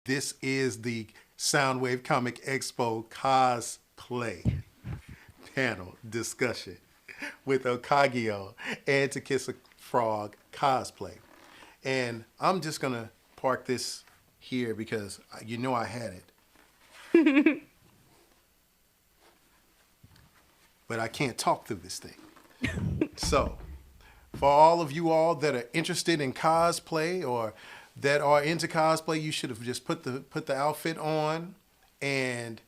This is the Soundwave Comic Expo cosplay panel discussion with Okagio and To Kiss a Frog cosplay. And I'm just going to park this here because you know I had it. But I can't talk through this thing. So, for all of you all that are interested in cosplay or that are into cosplay, you should have just put the outfit on and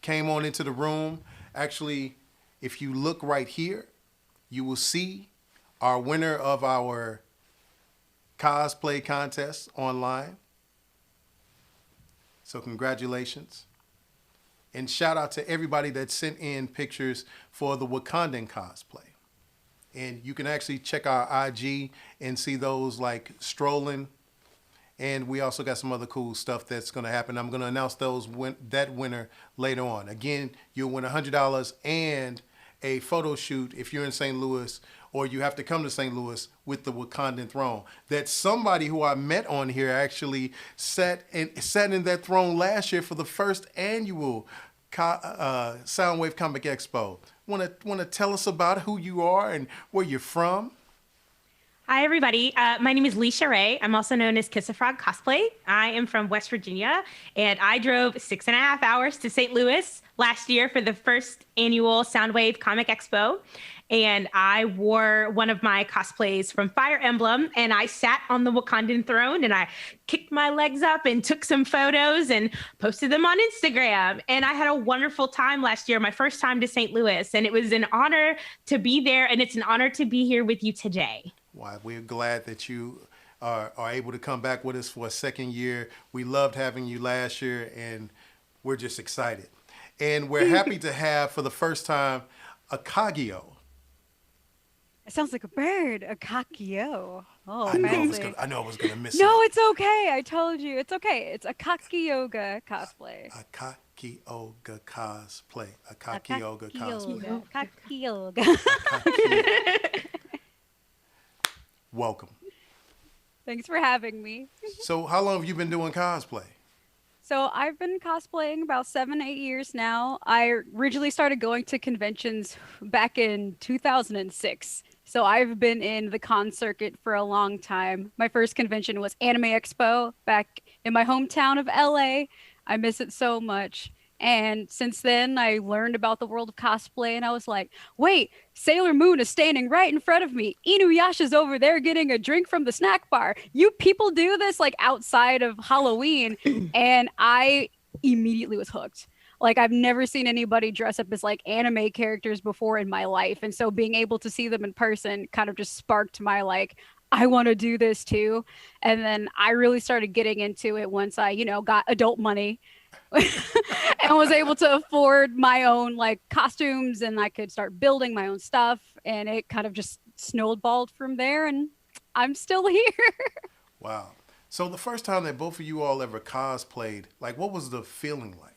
came on into the room. Actually, if you look right here, you will see our winner of our cosplay contest online. So congratulations. And shout out to everybody that sent in pictures for the Wakandan cosplay. And you can actually check our IG and see those like strolling. And we also got some other cool stuff that's going to happen. I'm going to announce that winner later on. Again, you'll win $100 and a photo shoot if you're in St. Louis, or you have to come to St. Louis with the Wakandan throne. That somebody who I met on here actually sat in that throne last year for the first annual Soundwave Comic Expo. Want to tell us about who you are and where you're from? Hi, everybody. My name is Leisha Ray. I'm also known as Kiss a Frog Cosplay. I am from West Virginia, and I drove 6.5 hours to St. Louis last year for the first annual Soundwave Comic Expo. And I wore one of my cosplays from Fire Emblem, and I sat on the Wakandan throne, and I kicked my legs up and took some photos and posted them on Instagram. And I had a wonderful time last year, my first time to St. Louis, and it was an honor to be there, and it's an honor to be here with you today. Why, we're glad that you are able to come back with us for a second year. We loved having you last year, and we're just excited. And we're happy to have, for the first time, Okagio. It sounds like a bird, a kakio. Oh, I know I was gonna miss it. No, it's okay. I told you. It's okay. It's a kakioga cosplay. A kakioga cosplay. A kakioga cosplay. Kakioga. Welcome. Thanks for having me. So how long have you been doing cosplay? So I've been cosplaying about 7, 8 years now. I originally started going to conventions back in 2006. So I've been in the con circuit for a long time. My first convention was Anime Expo back in my hometown of LA. I miss it so much. And since then, I learned about the world of cosplay, and I was like, wait, Sailor Moon is standing right in front of me. Inuyasha's over there getting a drink from the snack bar. You people do this like outside of Halloween. And I immediately was hooked. Like, I've never seen anybody dress up as like anime characters before in my life. And so being able to see them in person kind of just sparked my like, I want to do this too. And then I really started getting into it once I, got adult money and was able to afford my own like costumes, and I could start building my own stuff, and it kind of just snowballed from there, and I'm still here. Wow. So the first time that both of you all ever cosplayed, like what was the feeling like?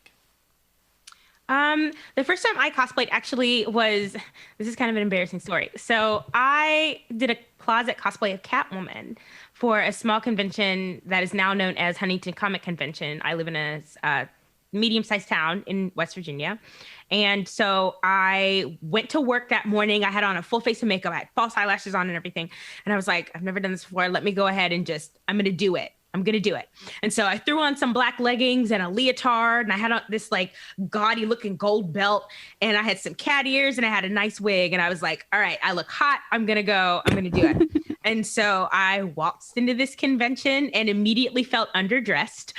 The first time I cosplayed actually was, this is kind of an embarrassing story. So I did a closet cosplay of Catwoman for a small convention that is now known as Huntington Comic Convention. I live in a medium-sized town in West Virginia. And so I went to work that morning. I had on a full face of makeup. I had false eyelashes on and everything. And I was like, I've never done this before. Let me go ahead and I'm going to do it. I'm going to do it. And so I threw on some black leggings and a leotard, and I had on this like gaudy looking gold belt, and I had some cat ears, and I had a nice wig. And I was like, all right, I look hot. I'm going to go. I'm going to do it. And so I waltzed into this convention and immediately felt underdressed.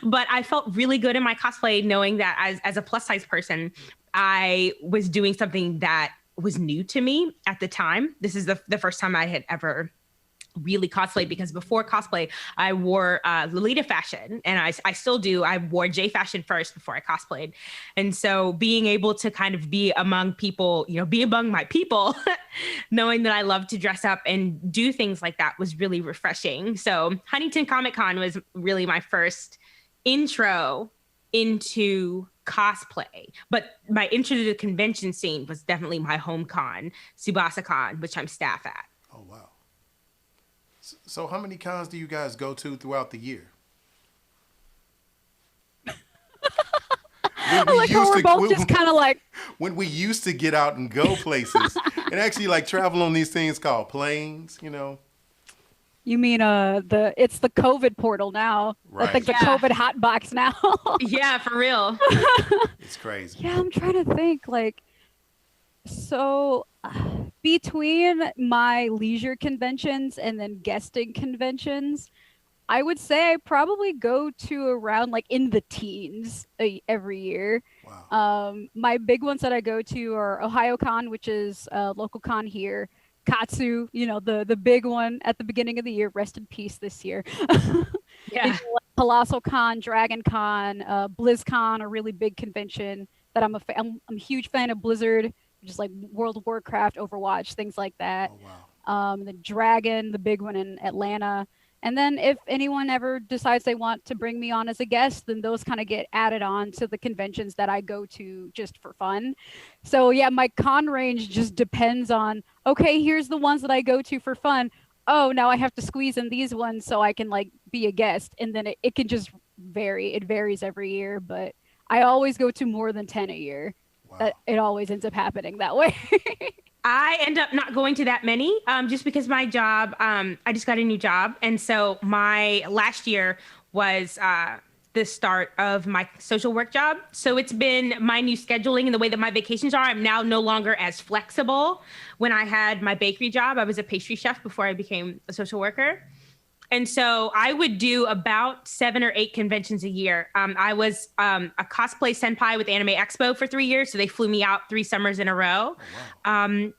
But I felt really good in my cosplay, knowing that as a plus size person, I was doing something that was new to me at the time. This is the first time I had ever really cosplay, because before cosplay I wore Lolita fashion, and I still do. I wore J fashion first before I cosplayed. And so being able to kind of be among people, be among my people, knowing that I love to dress up and do things like that was really refreshing. So Huntington Comic Con was really my first intro into cosplay, but my intro to the convention scene was definitely my home con, Tsubasa Con, which I'm staff at. Oh, wow. So how many cons do you guys go to throughout the year? I like how we're both just kind of like, when we used to get out and go places and actually like travel on these things called planes, You mean it's the COVID portal now. Right. That's like the COVID hot box now. Yeah, for real. It's crazy. Yeah, I'm trying to think like, so between my leisure conventions and then guesting conventions, I would say I probably go to around like in the teens every year. Wow. My big ones that I go to are OhioCon, which is a local con here. Katsu, the big one at the beginning of the year. Rest in peace this year. Yeah. Colossal Con, Dragon Con, BlizzCon, a really big convention that I'm a huge fan of Blizzard, just like World of Warcraft, Overwatch, things like that. Oh, wow. The Dragon, the big one in Atlanta. And then if anyone ever decides they want to bring me on as a guest, then those kind of get added on to the conventions that I go to just for fun. So yeah, my con range just depends on, okay, here's the ones that I go to for fun. Oh, now I have to squeeze in these ones so I can like be a guest. And then it can just vary. It varies every year, but I always go to more than 10 a year. Wow. It always ends up happening that way. I end up not going to that many, just because my job, I just got a new job. And so my last year was the start of my social work job. So it's been my new scheduling and the way that my vacations are. I'm now no longer as flexible. When I had my bakery job, I was a pastry chef before I became a social worker. And so I would do about 7 or 8 conventions a year. I was a cosplay senpai with Anime Expo for 3 years. So they flew me out 3 summers in a row. Oh, wow.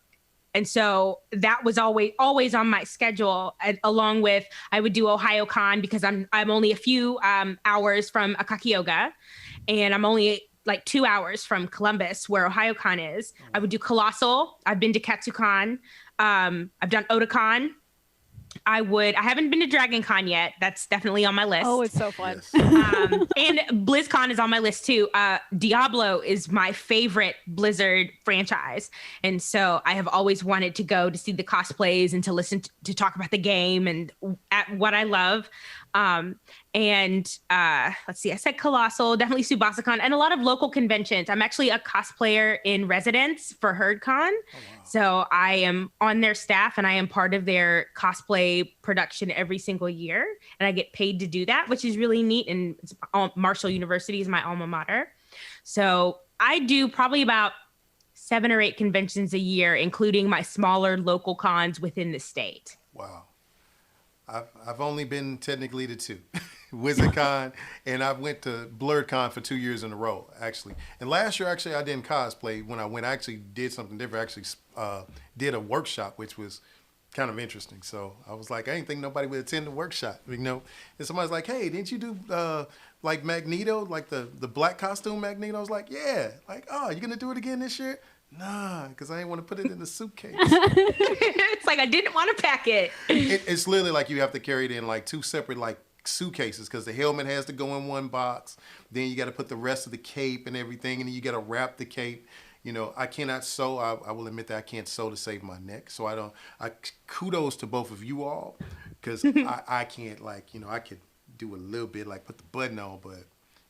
And so that was always on my schedule, along with I would do OhioCon, because I'm only a few hours from Akakioga, and I'm only like 2 hours from Columbus, where OhioCon is. I would do Colossal. I've been to KatsuCon. I've done Otakon. I haven't been to Dragon Con yet. That's definitely on my list. Oh, it's so fun. Yes. And BlizzCon is on my list too. Diablo is my favorite Blizzard franchise. And so I have always wanted to go to see the cosplays and to listen to talk about the game and at what I love. Let's see, I said Colossal, definitely SWCX21, and a lot of local conventions. I'm actually a cosplayer in residence for HerdCon. Oh, wow. So I am on their staff and I am part of their cosplay production every single year. And I get paid to do that, which is really neat. And Marshall University is my alma mater. So I do probably about 7 or 8 conventions a year, including my smaller local cons within the state. Wow. I've only been technically to 2, WizardCon, and I went to BlurredCon for 2 years in a row, actually. And last year, actually, I didn't cosplay. When I went, I actually did something different. I actually did a workshop, which was kind of interesting. So I was like, I didn't think nobody would attend the workshop, you know. And somebody's like, hey, didn't you do like Magneto, like the black costume Magneto? I was like, yeah. Like, oh, you gonna do it again this year? Nah, because I didn't want to put it in the suitcase. It's like I didn't want to pack it. It's literally like you have to carry it in like 2 separate like suitcases because the helmet has to go in one box. Then you got to put the rest of the cape and everything, and then you got to wrap the cape. You know, I cannot sew. I will admit that I can't sew to save my neck. So kudos to both of you all because I can't, like, you know, I could do a little bit, like put the button on, but,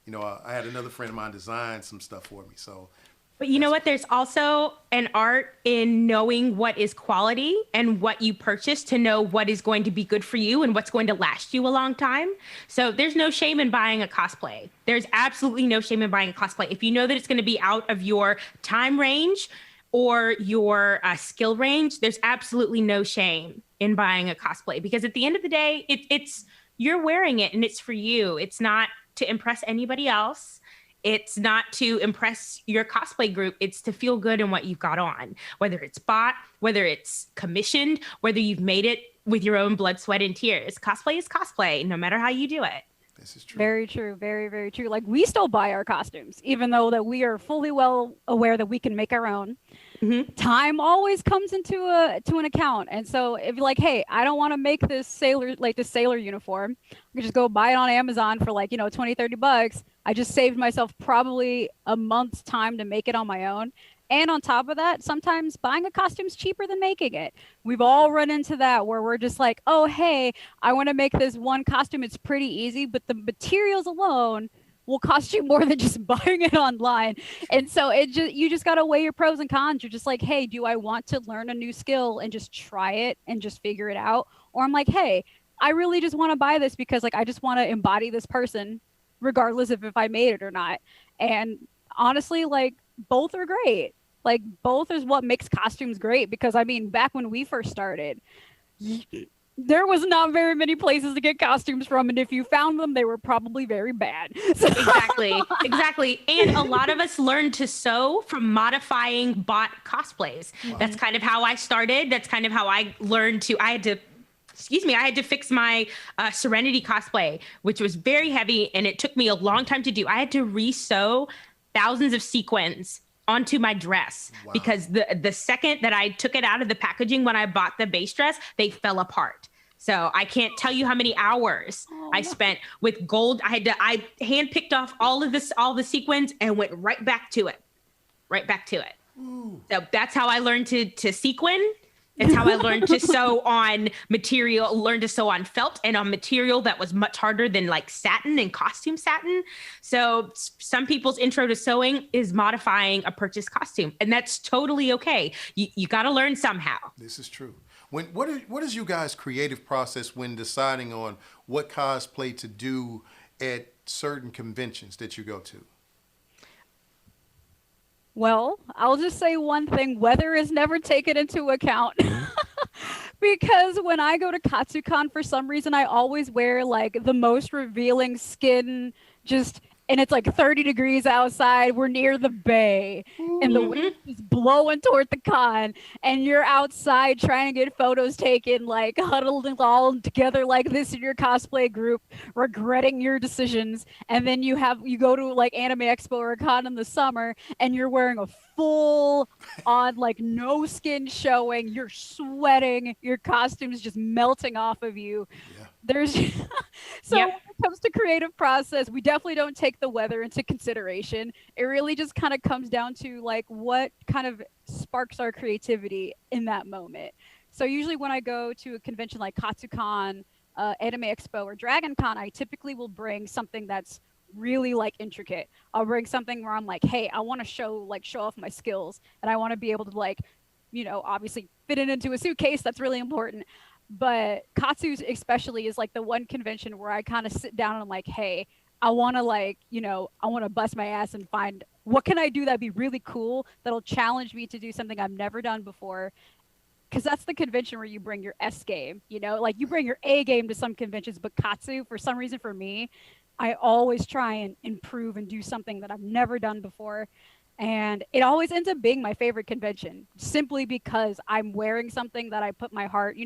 you know, I had another friend of mine design some stuff for me. So. But you know what? There's also an art in knowing what is quality and what you purchase to know what is going to be good for you and what's going to last you a long time. So there's no shame in buying a cosplay. There's absolutely no shame in buying a cosplay. If you know that it's going to be out of your time range or your skill range, there's absolutely no shame in buying a cosplay because at the end of the day, it's you're wearing it and it's for you. It's not to impress anybody else. It's not to impress your cosplay group. It's to feel good in what you've got on, whether it's bought, whether it's commissioned, whether you've made it with your own blood, sweat, and tears. Cosplay is cosplay, no matter how you do it. This is true. Very true. Very, very true. Like we still buy our costumes, even though that we are fully well aware that we can make our own. Mm-hmm. Time always comes into an account. And so if you're like, hey, I don't want to make this sailor uniform, I can just go buy it on Amazon for like, you know, $20-$30. I just saved myself probably a month's time to make it on my own. And on top of that, sometimes buying a costume is cheaper than making it. We've all run into that where we're just like, oh, hey, I want to make this one costume. It's pretty easy, but the materials alone will cost you more than just buying it online. And so you just got to weigh your pros and cons. You're just like, hey, do I want to learn a new skill and just try it and just figure it out? Or I'm like, hey, I really just want to buy this because like I just want to embody this person regardless of if I made it or not. And honestly, like both are great. Like both is what makes costumes great because I mean, back when we first started, there was not very many places to get costumes from. And if you found them, they were probably very bad. So. Exactly. And a lot of us learned to sew from modifying bought cosplays. Wow. That's kind of how I started. That's kind of how I learned I had to fix my Serenity cosplay, which was very heavy. And it took me a long time to do. I had to re-sew thousands of sequins onto my dress. Wow. Because the second that I took it out of the packaging when I bought the base dress, they fell apart. So I can't tell you how many hours I spent with gold. I handpicked off all the sequins and went right back to it. Ooh. So that's how I learned to sequin. It's how I learned to sew on felt and on material that was much harder than like satin and costume satin. So some people's intro to sewing is modifying a purchased costume, and that's totally okay. You got to learn somehow. This is true. What is you guys' creative process when deciding on what cosplay to do at certain conventions that you go to? Well, I'll just say one thing. Weather is never taken into account. Because when I go to Katsucon, for some reason, I always wear like the most revealing skin, just and it's like 30 degrees outside. We're near the bay and the wind is blowing toward the con, and you're outside trying to get photos taken, like huddled all together like this in your cosplay group, regretting your decisions. And then you go to like Anime Expo or a con in the summer and you're wearing a full on like no skin showing, you're sweating, your costume's just melting off of you. Yeah. There's so when it comes to creative process, we definitely don't take the weather into consideration. It really just kind of comes down to like what kind of sparks our creativity in that moment. So usually when I go to a convention like KatsuCon, Anime Expo, or Dragon Con, I typically will bring something that's really like intricate. I'll bring something where I'm like, hey, I want to show off my skills, and I want to be able to like, obviously fit it into a suitcase. That's really important. But Katsu especially is like the one convention where I kind of sit down and I'm like, hey, I want to I want to bust my ass and find what can I do that'd be really cool, that'll challenge me to do something I've never done before. Because that's the convention where you bring your S game, like you bring your A game to some conventions, but Katsu, for some reason for me, I always try and improve and do something that I've never done before. And it always ends up being my favorite convention, simply because I'm wearing something that I put my heart,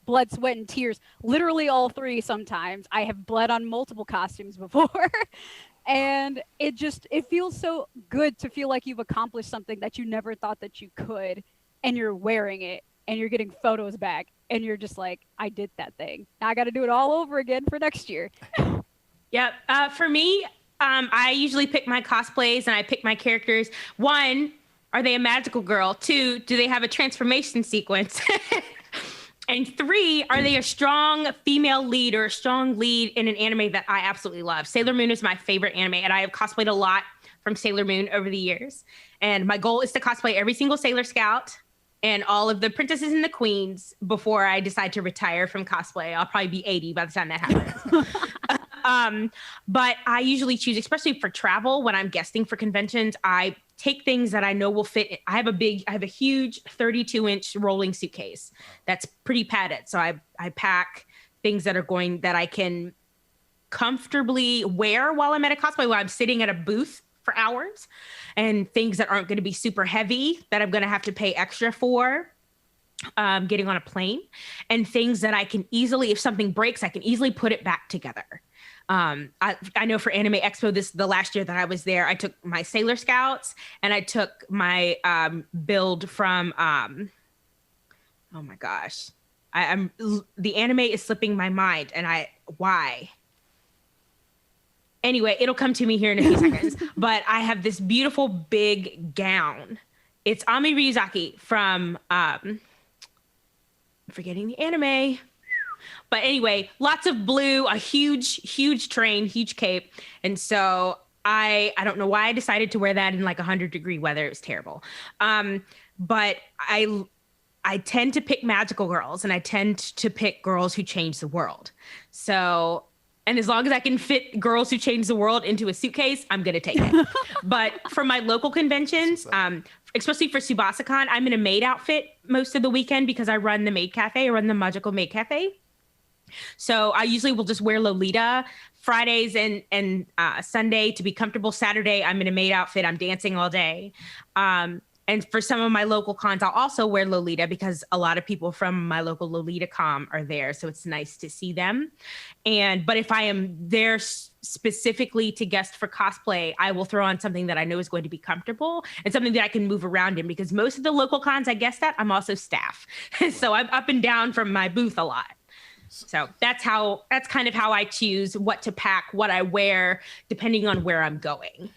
blood, sweat, and tears, literally all three sometimes. I have bled on multiple costumes before. And it feels so good to feel like you've accomplished something that you never thought that you could, and you're wearing it, and you're getting photos back, and you're just like, I did that thing. Now I got to do it all over again for next year. Yep. For me, I usually pick my cosplays and I pick my characters. One, are they a magical girl? Two, do they have a transformation sequence? And three, are they a strong female lead or a strong lead in an anime that I absolutely love? Sailor Moon is my favorite anime, and I have cosplayed a lot from Sailor Moon over the years. And my goal is to cosplay every single Sailor Scout and all of the princesses and the queens before I decide to retire from cosplay. I'll probably be 80 by the time that happens. But I usually choose, especially for travel, when I'm guesting for conventions, I take things that I know will fit. I have a huge 32-inch rolling suitcase that's pretty padded. So I pack things that I can comfortably wear while I'm at a cosplay, while I'm sitting at a booth for hours, and things that aren't going to be super heavy that I'm going to have to pay extra for getting on a plane, and things that I can easily, if something breaks, I can easily put it back together. I know for Anime Expo, the last year that I was there, I took my Sailor Scouts and I took my build from, oh my gosh, the anime is slipping my mind, and why? Anyway, it'll come to me here in a few seconds. But I have this beautiful big gown. It's Ami Ryuzaki from, I'm forgetting the anime. But anyway, lots of blue, a huge train, huge cape. And so I don't know why I decided to wear that in like 100-degree weather. It was terrible. But I tend to pick magical girls, and I tend to pick girls who change the world. So, and as long as I can fit girls who change the world into a suitcase, I'm going to take it. But for my local conventions, especially for SWCX21, I'm in a maid outfit most of the weekend because I run the maid cafe. I run the Magical Maid Cafe. So I usually will just wear Lolita Fridays and Sunday to be comfortable. Saturday, I'm in a maid outfit. I'm dancing all day. And for some of my local cons, I'll also wear Lolita because a lot of people from my local Lolita com are there. So it's nice to see them. But if I am there specifically to guest for cosplay, I will throw on something that I know is going to be comfortable and something that I can move around in, because most of the local cons I guest at, I'm also staff. So I'm up and down from my booth a lot. So that's kind of how I choose what to pack, what I wear, depending on where I'm going.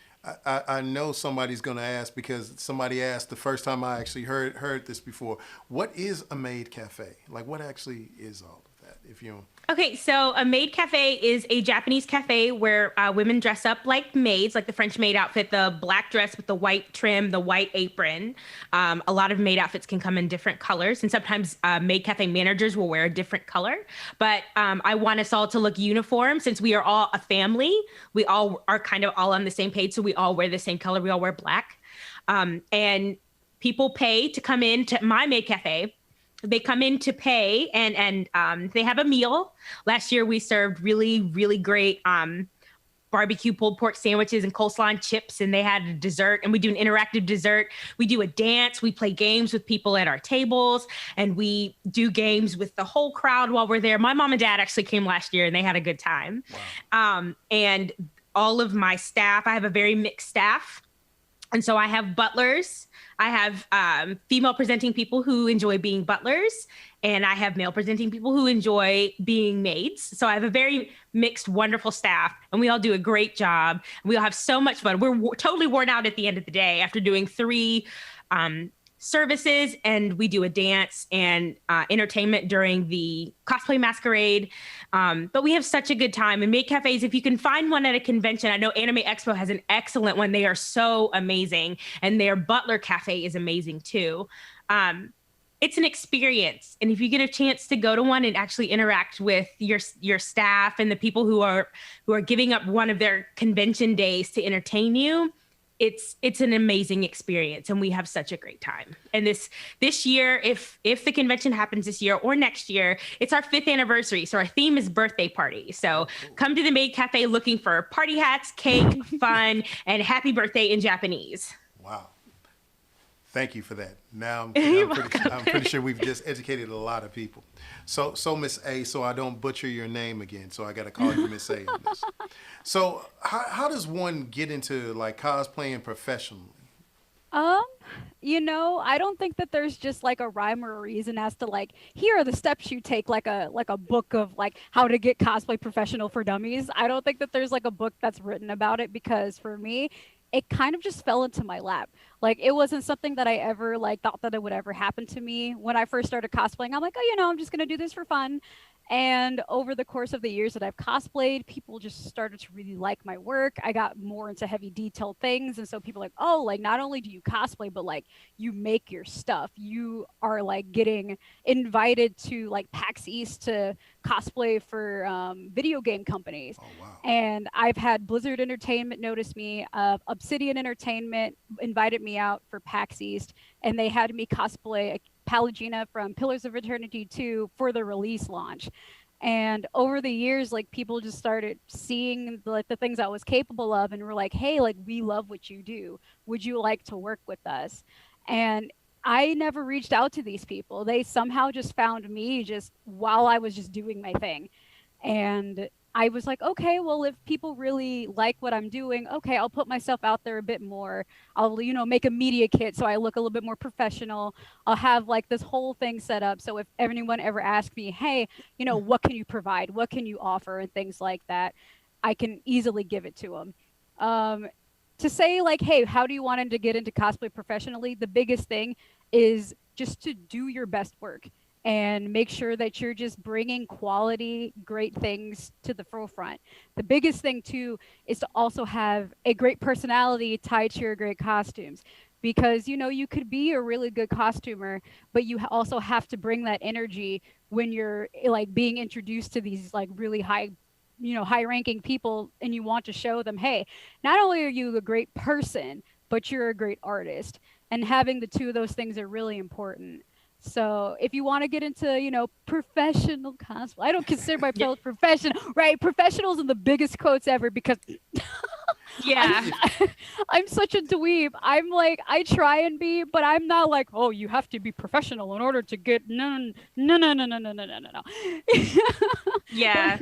I know somebody's going to ask, because somebody asked the first time I actually heard this before. What is a maid cafe? Like, what actually is all of that? If you Okay, so a maid cafe is a Japanese cafe where women dress up like maids, like the French maid outfit, the black dress with the white trim, the white apron. A lot of maid outfits can come in different colors, and sometimes maid cafe managers will wear a different color. But I want us all to look uniform, since we are all a family. We all are kind of all on the same page, so we all wear the same color. We all wear black. And people pay to come in to my maid cafe. They come in to pay, and they have a meal. Last year we served really, really great barbecue pulled pork sandwiches and coleslaw and chips, and they had a dessert, and we do an interactive dessert. We do a dance. We play games with people at our tables, and we do games with the whole crowd while we're there. My mom and dad actually came last year, and they had a good time. Wow. And all of my staff, I have a very mixed staff. And so I have butlers, I have female presenting people who enjoy being butlers, and I have male presenting people who enjoy being maids. So I have a very mixed, wonderful staff, and we all do a great job. We all have so much fun. We're totally worn out at the end of the day after doing 3 services, and we do a dance and entertainment during the cosplay masquerade. But we have such a good time. And maid cafes, if you can find one at a convention, I know Anime Expo has an excellent one. They are so amazing. And their Butler Cafe is amazing too. It's an experience. And if you get a chance to go to one and actually interact with your staff and the people who are giving up one of their convention days to entertain you, it's an amazing experience, and we have such a great time. And this year, if the convention happens this year or next year, it's our 5th anniversary. So our theme is birthday party. So come to the Maid Cafe looking for party hats, cake, fun, and happy birthday in Japanese. Wow. Thank you for that. Now I'm pretty sure we've just educated a lot of people. So Miss A, so I don't butcher your name again, so I got to call you Miss A in this. So how does one get into like cosplaying professionally? I don't think that there's just like a rhyme or a reason as to like, here are the steps you take, like a book of like how to get cosplay professional for dummies. I don't think that there's like a book that's written about it, because for me, it kind of just fell into my lap. Like, it wasn't something that I ever like thought that it would ever happen to me. When I first started cosplaying, I'm like, oh, I'm just going to do this for fun. And over the course of the years that I've cosplayed, people just started to really like my work. I got more into heavy detailed things. And so people are like, oh, like not only do you cosplay, but like you make your stuff. You are like getting invited to like PAX East to cosplay for video game companies. Oh, wow. And I've had Blizzard Entertainment notice me, Obsidian Entertainment invited me out for PAX East, and they had me cosplay Pallegina from Pillars of Eternity 2 for the release launch. And over the years, like people just started seeing like the things I was capable of, and were like, hey, like we love what you do. Would you like to work with us? And I never reached out to these people. They somehow just found me just while I was just doing my thing. And I was like, okay, well, if people really like what I'm doing, okay, I'll put myself out there a bit more. I'll, make a media kit so I look a little bit more professional. I'll have like this whole thing set up. So if anyone ever asks me, hey, what can you provide? What can you offer? And things like that, I can easily give it to them. To say like, hey, how do you want to get into cosplay professionally? The biggest thing is just to do your best work and make sure that you're just bringing quality, great things to the forefront. The biggest thing, too, is to also have a great personality tied to your great costumes. Because, you could be a really good costumer, but you also have to bring that energy when you're, like, being introduced to these, like, really high-ranking people, and you want to show them, hey, not only are you a great person, but you're a great artist. And having the two of those things are really important. So if you want to get into, professional cosplay, I don't consider myself professional, right? Professionals are the biggest quotes ever, because yeah, I'm such a dweeb. I'm like, I try and be, but I'm not like, oh, you have to be professional in order to get, no. Yeah.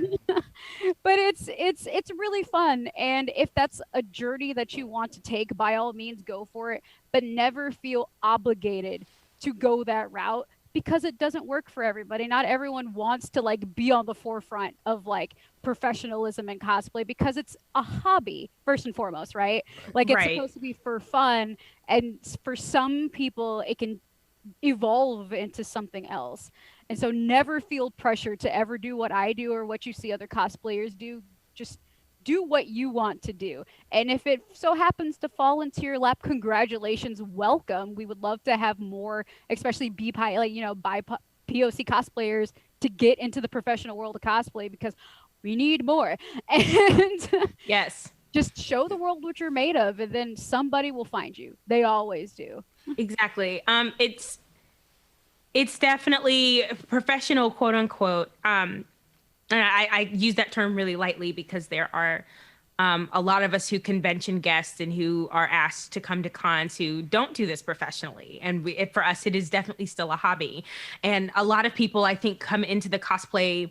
But it's really fun. And if that's a journey that you want to take, by all means, go for it, but never feel obligated to go that route, because it doesn't work for everybody. Not everyone wants to like be on the forefront of like professionalism and cosplay, because it's a hobby first and foremost, right? Like it's supposed to be for fun, and for some people it can evolve into something else. And so never feel pressure to ever do what I do or what you see other cosplayers do. Just do what you want to do. And if it so happens to fall into your lap, congratulations, welcome. We would love to have more, especially BIPOC cosplayers to get into the professional world of cosplay, because we need more. And yes, just show the world what you're made of, and then somebody will find you. They always do. Exactly. It's definitely professional, quote unquote. And I use that term really lightly, because there are A lot of us who convention guests and who are asked to come to cons who don't do this professionally. And for us, it is definitely still a hobby. And a lot of people, I think, come into the cosplay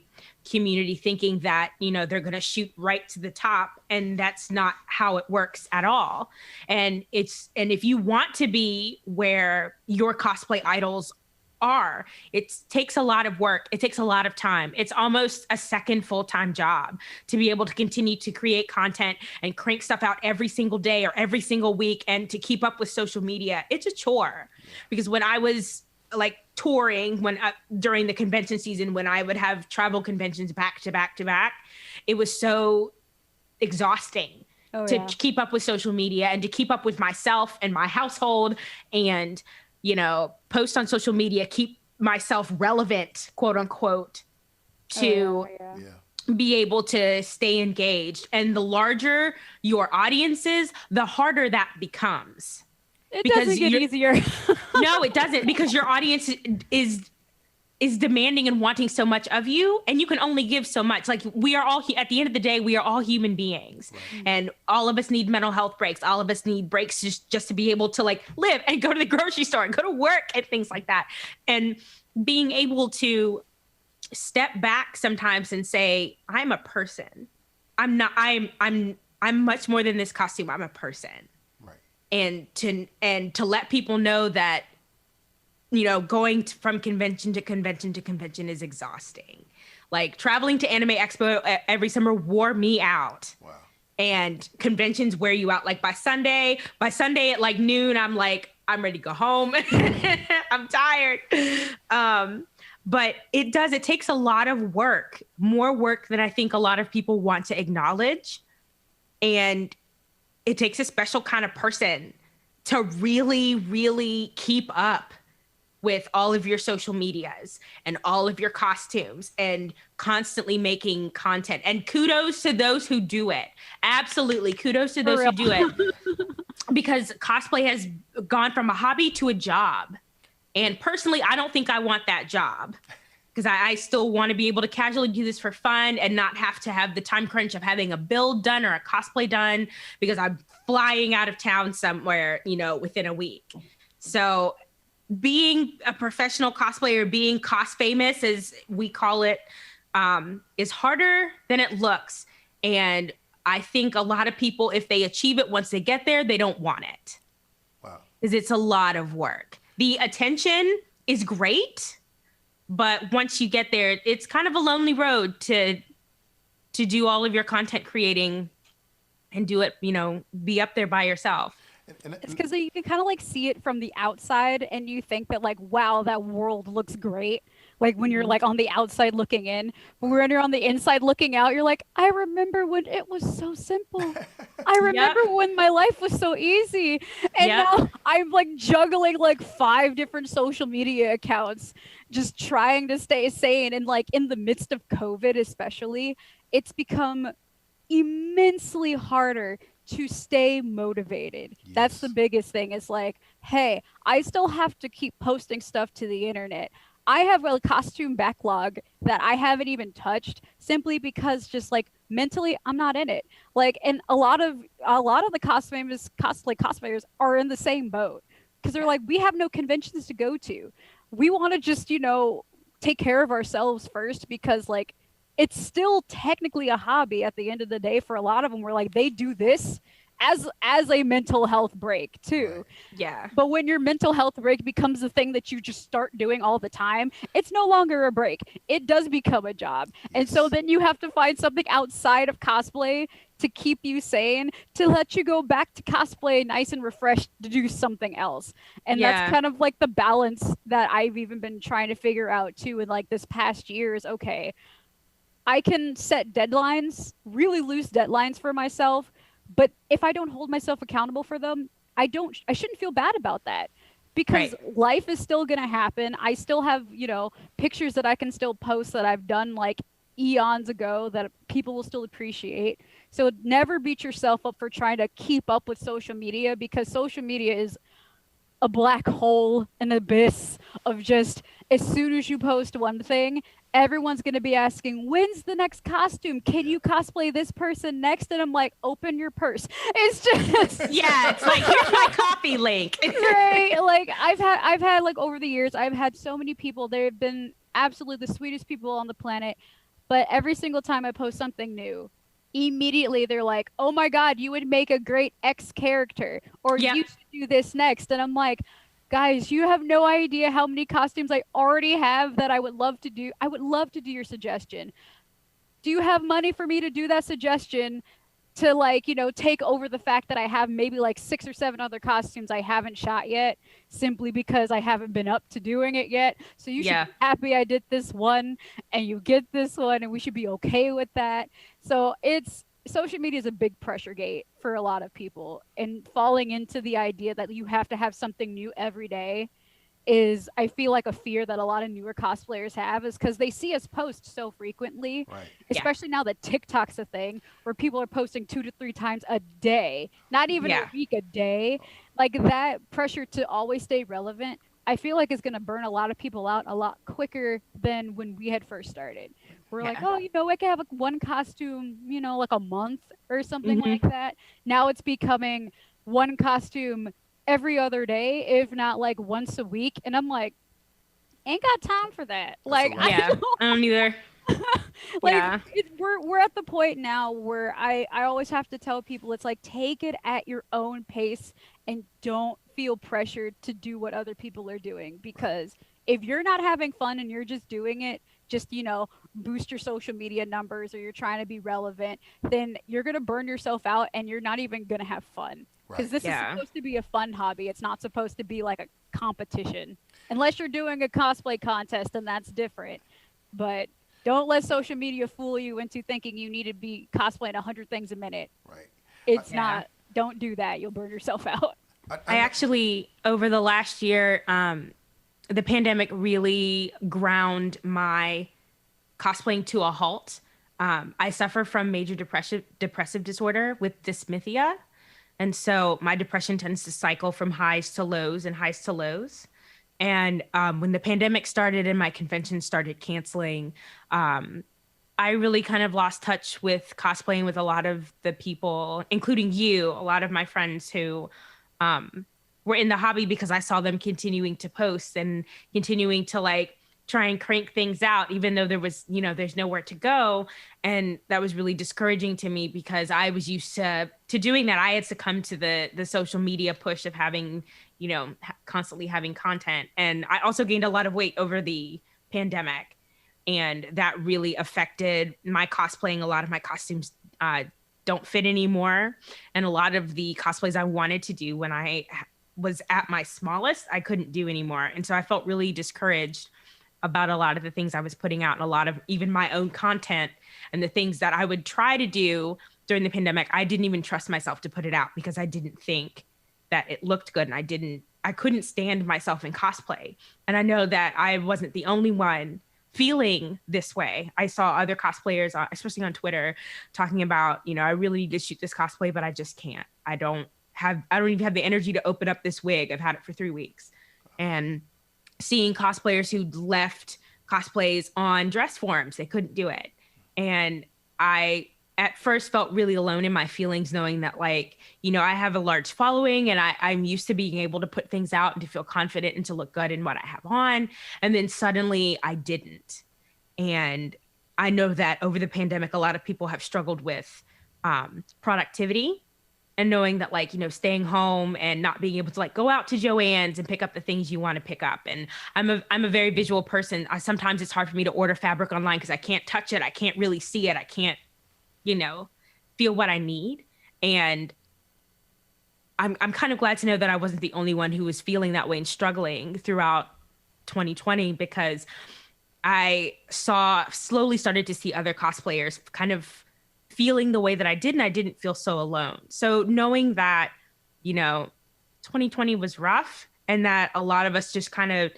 community thinking that, they're going to shoot right to the top. And that's not how it works at all. And if you want to be where your cosplay idols are, it takes a lot of work. It takes a lot of time. It's almost a second full-time job to be able to continue to create content and crank stuff out every single day or every single week, and to keep up with social media. It's a chore. Because when I was like touring during the convention season, when I would have travel conventions back to back to back, it was so exhausting to keep up with social media and to keep up with myself and my household, and post on social media, keep myself relevant, quote unquote, to be able to stay engaged. And the larger your audience is, the harder that becomes. It doesn't get easier. No, it doesn't, because your audience is demanding and wanting so much of you, and you can only give so much. Like, we are all, at the end of the day, we are all human beings, and all of us need mental health breaks. All of us need breaks just to be able to like live and go to the grocery store and go to work and things like that. And being able to step back sometimes and say, I'm a person. I'm much more than this costume. I'm a person. Right. And to let people know that, going from convention to convention to convention is exhausting. Like, traveling to Anime Expo every summer wore me out. Wow. And conventions wear you out. Like, by Sunday at like noon, I'm like, I'm ready to go home. I'm tired. But it takes a lot of work, more work than I think a lot of people want to acknowledge. And it takes a special kind of person to really, really keep up with all of your social medias and all of your costumes and constantly making content. And kudos to those who do it. Absolutely. Kudos to those who do it. Because cosplay has gone from a hobby to a job. And personally, I don't think I want that job, because I still want to be able to casually do this for fun and not have to have the time crunch of having a build done or a cosplay done because I'm flying out of town somewhere, within a week. So being a professional cosplayer, being cos famous, as we call it, is harder than it looks. And I think a lot of people, if they achieve it once they get there, they don't want it. Wow. Because it's a lot of work. The attention is great, but once you get there, it's kind of a lonely road to do all of your content creating and do it, be up there by yourself. It's because you can kind of like see it from the outside and you think that like, wow, that world looks great. Like when you're like on the outside looking in, but when you're on the inside looking out, you're like, I remember when it was so simple. I remember when my life was so easy. And now I'm like juggling like 5 different social media accounts, just trying to stay sane. And like in the midst of COVID, especially, it's become immensely harder to stay motivated. Yes. That's the biggest thing. It's like, hey, I still have to keep posting stuff to the internet. I have a costume backlog that I haven't even touched simply because just like mentally I'm not in it. Like, and a lot of the cosplayers are in the same boat because they're like, we have no conventions to go to. We want to just, take care of ourselves first because like it's still technically a hobby at the end of the day for a lot of them. We're like, they do this as a mental health break too. Yeah. But when your mental health break becomes a thing that you just start doing all the time, it's no longer a break. It does become a job. Yes. And so then you have to find something outside of cosplay to keep you sane, to let you go back to cosplay nice and refreshed to do something else. And that's kind of like the balance that I've even been trying to figure out too in like this past year is, okay, I can set deadlines, really loose deadlines for myself, but if I don't hold myself accountable for them, I shouldn't feel bad about that because life is still going to happen. I still have, pictures that I can still post that I've done like eons ago that people will still appreciate. So never beat yourself up for trying to keep up with social media because social media is a black hole, an abyss of just as soon as you post one thing, everyone's going to be asking, when's the next costume? Can you cosplay this person next? And I'm like, open your purse. It's just Yeah, it's like, here's my coffee link. right. Like I've had like over the years, I've had so many people. They've been absolutely the sweetest people on the planet. But every single time I post something new, immediately they're like, "Oh my God, you would make a great X character," or Yep. "You should do this next." And I'm like, guys, you have no idea how many costumes I already have that I would love to do. I would love to do your suggestion. Do you have money for me to do that suggestion? To like, take over the fact that I have maybe like 6 or 7 other costumes I haven't shot yet, simply because I haven't been up to doing it yet. So you should be happy I did this one, and you get this one, and we should be okay with that. So it's social media is a big pressure gate for a lot of people, and falling into the idea that you have to have something new every day is, I feel like, a fear that a lot of newer cosplayers have, is because they see us post so frequently, Right. especially now that TikTok's a thing where people are posting 2 to 3 times a day, not even a week, a day. Like, that pressure to always stay relevant, I feel like is going to burn a lot of people out a lot quicker than when we had first started. We're like, oh, I can have like one costume, like a month or something like that. Now it's becoming one costume every other day, if not like once a week. And I'm like, ain't got time for that. Like, I don't either. Like, we're at the point now where I always have to tell people, it's like, take it at your own pace and don't feel pressured to do what other people are doing, because if you're not having fun and you're just doing it just boost your social media numbers, or you're trying to be relevant, then you're going to burn yourself out and you're not even going to have fun, because this is supposed to be a fun hobby. It's not supposed to be like a competition, unless you're doing a cosplay contest, and that's different. But don't let social media fool you into thinking you need to be cosplaying 100 things a minute. Right. It's not. Don't do that. You'll burn yourself out. I actually, over the last year, the pandemic really ground my cosplaying to a halt. I suffer from major depressive disorder with dysmorphia. And so my depression tends to cycle from highs to lows and highs to lows. And when the pandemic started and my convention started canceling, I really kind of lost touch with cosplaying with a lot of the people, including you, a lot of my friends who were in the hobby, because I saw them continuing to post and continuing to like try and crank things out, even though there was, there's nowhere to go. And that was really discouraging to me, because I was used to doing that. I had succumbed to the social media push of having, constantly having content. And I also gained a lot of weight over the pandemic, and that really affected my cosplaying. A lot of my costumes don't fit anymore. And a lot of the cosplays I wanted to do when I was at my smallest, I couldn't do anymore. And so I felt really discouraged about a lot of the things I was putting out, and a lot of even my own content and the things that I would try to do during the pandemic. I didn't even trust myself to put it out, because I didn't think that it looked good, and I couldn't stand myself in cosplay. And I know that I wasn't the only one feeling this way. I saw other cosplayers, especially on Twitter, talking about, I really need to shoot this cosplay, but I just can't. I don't even have the energy to open up this wig. I've had it for 3 weeks. And seeing cosplayers who left cosplays on dress forms, they couldn't do it. And I at first felt really alone in my feelings, knowing that, like, I have a large following, and I'm used to being able to put things out and to feel confident and to look good in what I have on. And then suddenly I didn't. And I know that over the pandemic, a lot of people have struggled with productivity, and knowing that, like, staying home and not being able to like go out to Joann's and pick up the things you want to pick up. And I'm a very visual person. Sometimes it's hard for me to order fabric online because I can't touch it. I can't really see it. I can't, feel what I need. And I'm kind of glad to know that I wasn't the only one who was feeling that way and struggling throughout 2020, because I slowly started to see other cosplayers kind of feeling the way that I did, and I didn't feel so alone. So knowing that, 2020 was rough, and that a lot of us just kind of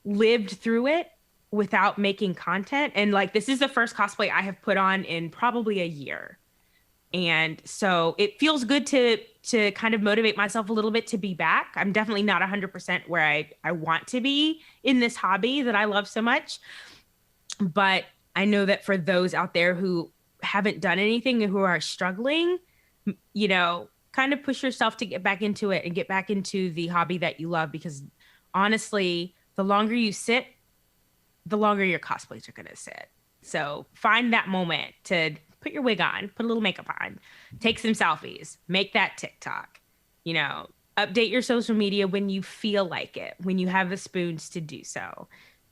lived through it without making content. And like, this is the first cosplay I have put on in probably a year. And so it feels good to kind of motivate myself a little bit to be back. I'm definitely not 100% where I want to be in this hobby that I love so much. But I know that for those out there who haven't done anything and who are struggling, you know, kind of push yourself to get back into it and get back into the hobby that you love, because honestly, the longer you sit, the longer your cosplays are going to sit. So find that moment to put your wig on, put a little makeup on, take some selfies, make that TikTok, you know, update your social media when you feel like it, when you have the spoons to do so.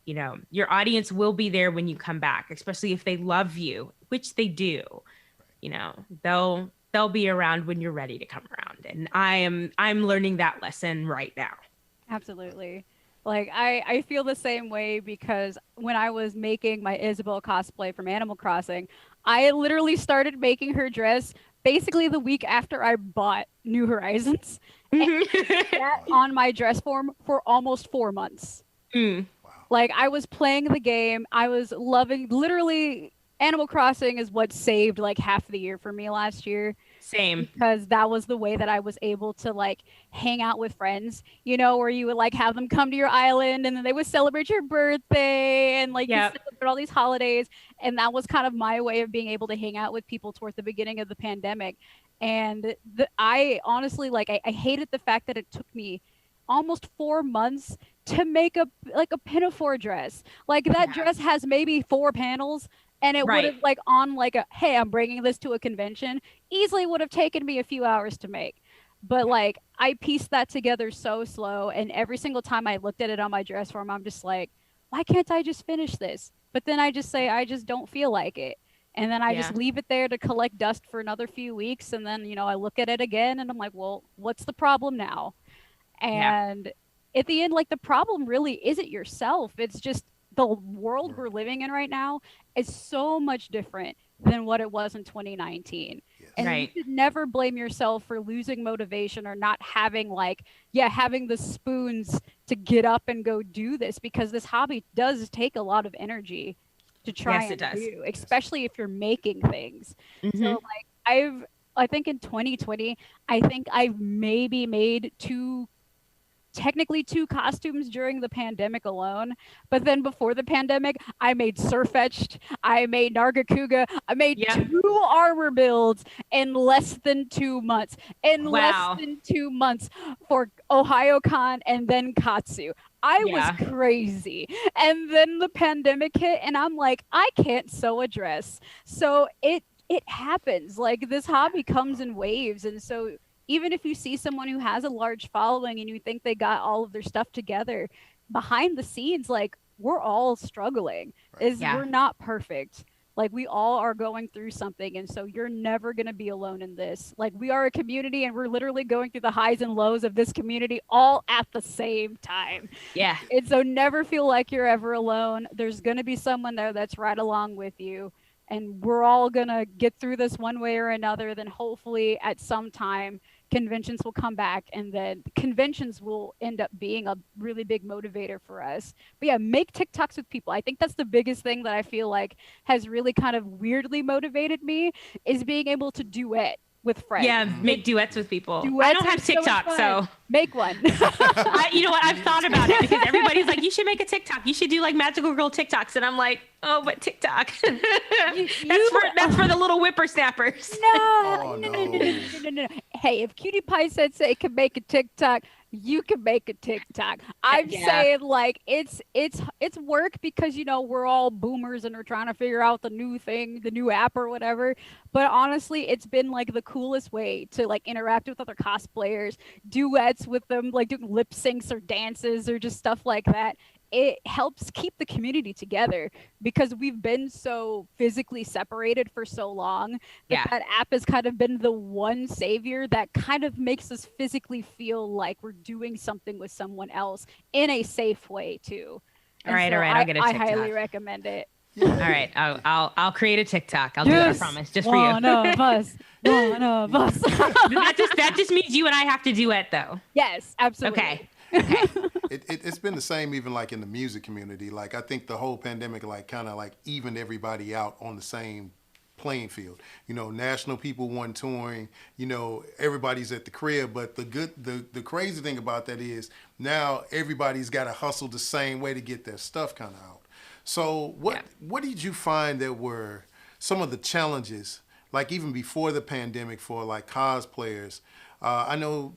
You know, your audience will be there when you come back, especially if they love you, which they do. You know, they'll be around when you're ready to come around. And I'm learning that lesson right now. Absolutely. Like I feel the same way, because when I was making my Isabel cosplay from Animal Crossing, I literally started making her dress basically the week after I bought New Horizons. And that on my dress form for almost 4 months. Mm. Like, I was playing the game. I was loving, literally, Animal Crossing is what saved like half the year for me last year. Same. Because that was the way that I was able to like hang out with friends, you know, where you would like have them come to your island and then they would celebrate your birthday and like you celebrate all these holidays. And that was kind of my way of being able to hang out with people towards the beginning of the pandemic. And I honestly, like, I hated the fact that it took me almost 4 months to make a pinafore dress. Like, that dress has maybe 4 panels, and it would have like on like a, hey, I'm bringing this to a convention, easily would have taken me a few hours to make. But like, I pieced that together so slow, and every single time I looked at it on my dress form, I'm just like, why can't I just finish this? But then I just say, I just don't feel like it. And then I just leave it there to collect dust for another few weeks. And then, you know, I look at it again and I'm like, well, what's the problem now? And at the end, like, the problem really isn't yourself. It's just the world we're living in right now is so much different than what it was in 2019. Yes. And you should never blame yourself for losing motivation or not having like, having the spoons to get up and go do this, because this hobby does take a lot of energy to try and do, especially if you're making things. So like, I think in 2020, I think I've maybe made technically two costumes during the pandemic alone. But then before the pandemic, I made Surfetched, I made Nargacuga, I made 2 armor builds in less than 2 months. Less than 2 months for OhioCon and then Katsu. I was crazy. And then the pandemic hit and I'm like, I can't sew a dress. So it happens. Like, this hobby comes in waves. And so even if you see someone who has a large following and you think they got all of their stuff together, behind the scenes, like, we're all struggling. We're not perfect. Like, we all are going through something. And so you're never going to be alone in this. Like, we are a community and we're literally going through the highs and lows of this community all at the same time. Yeah. And so never feel like you're ever alone. There's going to be someone there that's right along with you. And we're all going to get through this one way or another. Then hopefully at some time, conventions will come back, and then conventions will end up being a really big motivator for us. But make TikToks with people. I think that's the biggest thing that I feel like has really kind of weirdly motivated me, is being able to duet with friends. Yeah, make duets with people. I don't have TikTok, so make one. You know what? I've thought about it, because everybody's like, you should make a TikTok. You should do like magical girl TikToks. And I'm like, oh, but TikTok. That's for the little whippersnappers. No. Hey, if Cutie Pie said say can make a TikTok, you can make a TikTok. I'm saying, like, it's work, because, you know, we're all boomers and we're trying to figure out the new thing, the new app or whatever. But honestly, it's been like the coolest way to like interact with other cosplayers, duets with them, like doing lip syncs or dances or just stuff like that. It helps keep the community together, because we've been so physically separated for so long that app has kind of been the one savior that kind of makes us physically feel like we're doing something with someone else in a safe way too. All right, I'll get a TikTok. I highly recommend it. All right, I'll create a TikTok. I'll do it, I promise, just for you. One of us. That just means you and I have to duet, though. Yes, absolutely. Okay. It's been the same even like in the music community. Like, I think the whole pandemic like kind of like evened everybody out on the same playing field. You know, national people want touring. You know, everybody's at the crib. But the crazy thing about that is now everybody's got to hustle the same way to get their stuff kind of out. So what did you find that were some of the challenges, like even before the pandemic, for like cosplayers? I know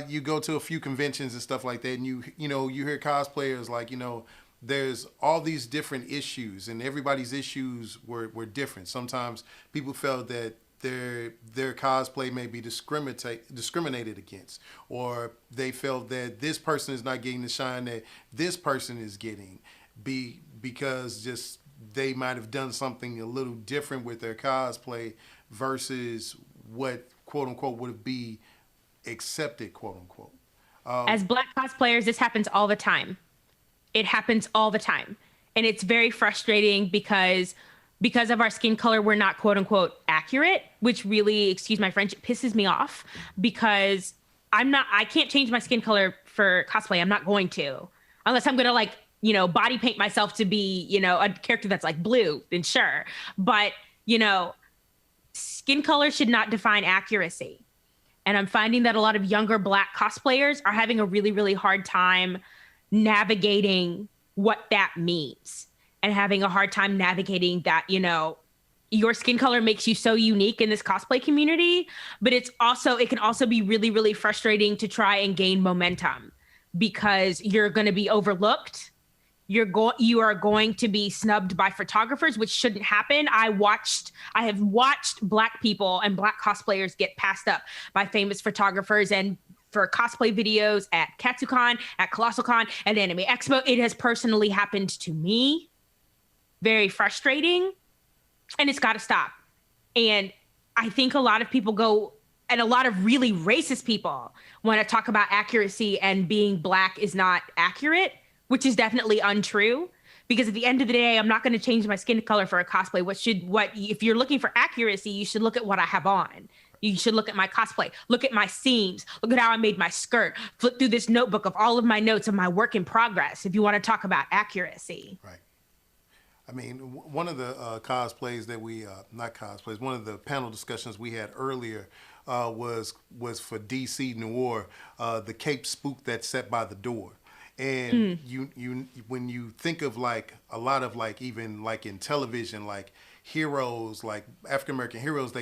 you go to a few conventions and stuff like that, and you know you hear cosplayers like, you know, there's all these different issues, and everybody's issues were different. Sometimes people felt that their cosplay may be discriminated against, or they felt that this person is not getting the shine that this person is getting, because just they might have done something a little different with their cosplay versus what quote unquote would be accepted, quote unquote. As Black cosplayers, this happens all the time. It happens all the time. And it's very frustrating because of our skin color, we're not quote unquote accurate, which really, excuse my French, it pisses me off, because I can't change my skin color for cosplay. I'm not going to, unless I'm going to like, you know, body paint myself to be, you know, a character that's like blue, then sure. But, you know, skin color should not define accuracy. And I'm finding that a lot of younger Black cosplayers are having a really, really hard time navigating what that means, and having a hard time navigating that, you know, your skin color makes you so unique in this cosplay community, but it can also be really, really frustrating to try and gain momentum, because you're going to be overlooked. You are going to be snubbed by photographers, which shouldn't happen. I have watched Black people and Black cosplayers get passed up by famous photographers, and for cosplay videos at KatsuCon, at ColossalCon, at Anime Expo. It has personally happened to me. Very frustrating, and it's got to stop. And I think a lot of people go, and a lot of really racist people want to talk about accuracy and being Black is not accurate, which is definitely untrue. Because at the end of the day, I'm not going to change my skin color for a cosplay. If you're looking for accuracy, you should look at what I have on. You should look at my cosplay, look at my seams, look at how I made my skirt, flip through this notebook of all of my notes of my work in progress, if you want to talk about accuracy. Right. I mean, one of the cosplays that not cosplays, one of the panel discussions we had earlier was for DC Noir, the Cape Spook that's set by the door. And you when you think of like a lot of like, even like in television, like heroes, like African American heroes,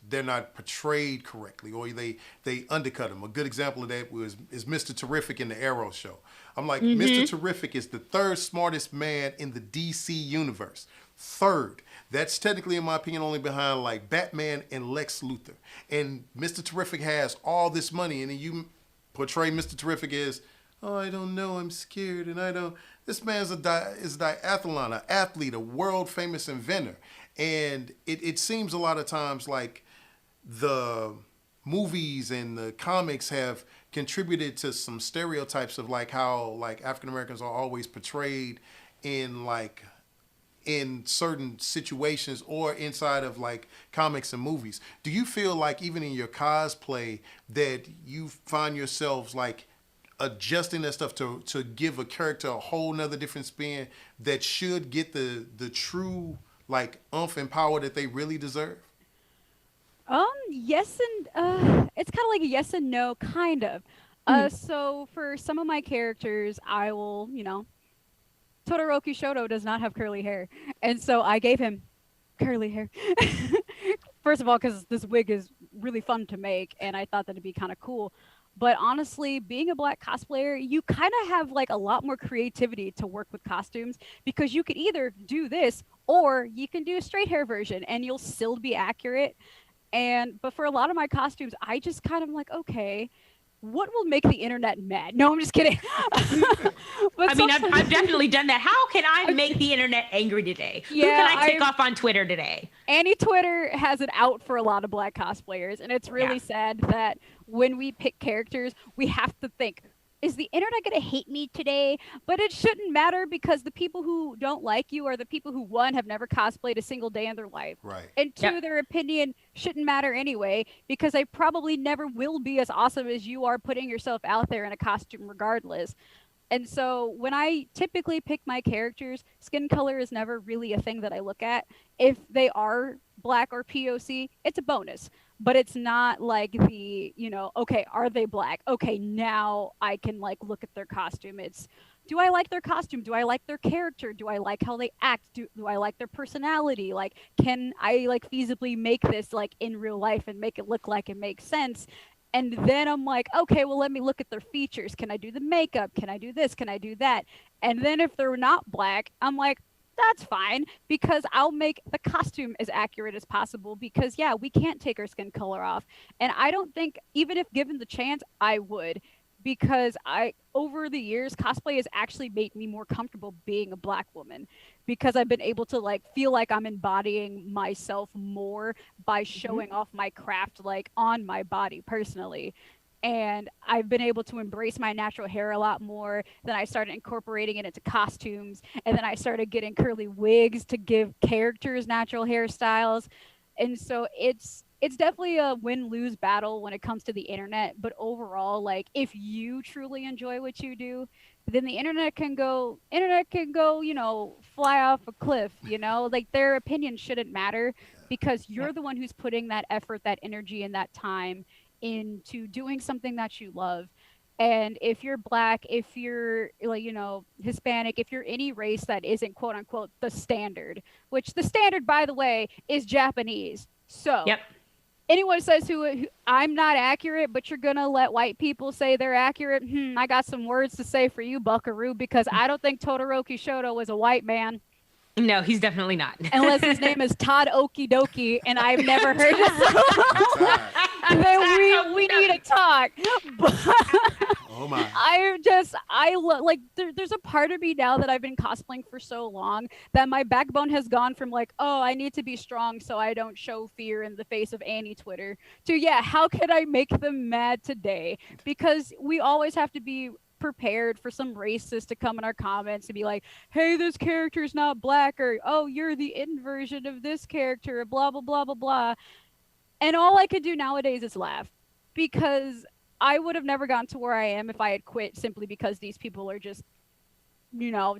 they're not portrayed correctly, or they undercut them. A good example of that is Mr. Terrific in the Arrow show. I'm like, Mr. Terrific is the third smartest man in the DC universe. Third. That's technically, in my opinion, only behind like Batman and Lex Luthor. And Mr. Terrific has all this money, and then you portray Mr. Terrific as, oh, I don't know, I'm scared, and I don't. This man's is a diathlon, an athlete, a world famous inventor. And it seems a lot of times like the movies and the comics have contributed to some stereotypes of like how like African Americans are always portrayed in certain situations or inside of like comics and movies. Do you feel like even in your cosplay that you find yourselves like adjusting that stuff to give a character a whole nother different spin that should get the true like oomph and power that they really deserve? Yes, and it's kind of like a yes and no, kind of. So for some of my characters, I will, you know, Todoroki Shoto does not have curly hair, and so I gave him curly hair. First of all, because this wig is really fun to make, and I thought that it'd be kind of cool. But honestly, being a Black cosplayer, you kind of have like a lot more creativity to work with costumes, because you could either do this or you can do a straight hair version and you'll still be accurate. But for a lot of my costumes, I just kind of like, okay, what will make the internet mad? No, I'm just kidding. I mean, I've definitely done that. How can I make the internet angry today? Yeah, who can I take off on Twitter today? Annie Twitter has it out for a lot of Black cosplayers, and it's really sad that when we pick characters, we have to think, is the internet going to hate me today? But it shouldn't matter, because the people who don't like you are the people who, one, have never cosplayed a single day in their life. Right. And two, their opinion shouldn't matter anyway, because they probably never will be as awesome as you are putting yourself out there in a costume regardless. And so when I typically pick my characters, skin color is never really a thing that I look at. If they are black or POC, it's a bonus. But it's not like the, okay, are they black? Okay, now I can like look at their costume. It's, do I like their costume? Do I like their character? Do I like how they act? Do I like their personality? Like, can I like feasibly make this like in real life and make it look like it makes sense? And then I'm like, okay, well, let me look at their features. Can I do the makeup? Can I do this? Can I do that? And then if they're not black, I'm like, that's fine, because I'll make the costume as accurate as possible, because yeah, we can't take our skin color off. And I don't think, even if given the chance, I would, because I, over the years, cosplay has actually made me more comfortable being a black woman, because I've been able to like feel like I'm embodying myself more by showing off my craft like on my body personally. And I've been able to embrace my natural hair a lot more. Then I started incorporating it into costumes, and then I started getting curly wigs to give characters natural hairstyles. And so it's definitely a win-lose battle when it comes to the internet, but overall, like, if you truly enjoy what you do, then the internet can go, fly off a cliff, like their opinion shouldn't matter, because you're the one who's putting that effort, that energy, and that time into doing something that you love. And if you're black, if you're like, Hispanic, if you're any race that isn't quote unquote the standard, which the standard, by the way, is Japanese. So Yep. anyone says who I'm not accurate, but you're gonna let white people say they're accurate. I got some words to say for you, Buckaroo, because I don't think Todoroki Shoto was a white man. No, he's definitely not. Unless his name is Todd Okidoki, and I've never heard of then we need to talk. But Oh my. there's a part of me now that I've been cosplaying for so long that my backbone has gone from like, oh, I need to be strong so I don't show fear in the face of Annie Twitter, to yeah, how can I make them mad today? Because we always have to be prepared for some racist to come in our comments and be like, hey, this character's not black, or oh, you're the inversion of this character, blah blah blah blah blah. And all I could do nowadays is laugh, because I would have never gotten to where I am if I had quit simply because these people are just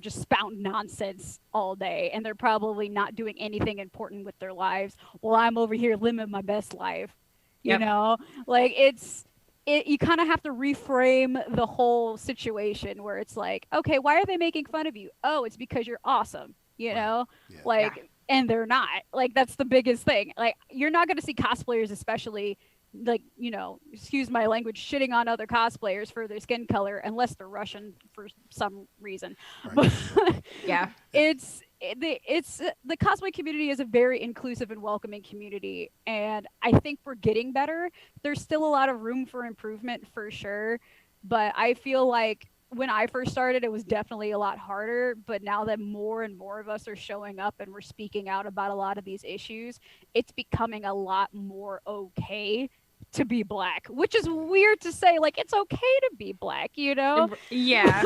spouting nonsense all day, and they're probably not doing anything important with their lives while I'm over here living my best life. Yep. Like you kind of have to reframe the whole situation, where it's like, okay, why are they making fun of you? Oh, it's because you're awesome, Yeah. and they're not. Like, that's the biggest thing. Like, you're not going to see cosplayers, especially like, excuse my language, shitting on other cosplayers for their skin color unless they're Russian for some reason. Right. But Yeah. The cosplay community is a very inclusive and welcoming community, and I think we're getting better. There's still a lot of room for improvement for sure, but I feel like when I first started, it was definitely a lot harder. But now that more and more of us are showing up and we're speaking out about a lot of these issues, it's becoming a lot more okay to be black, which is weird to say. Like, it's okay to be black, Yeah.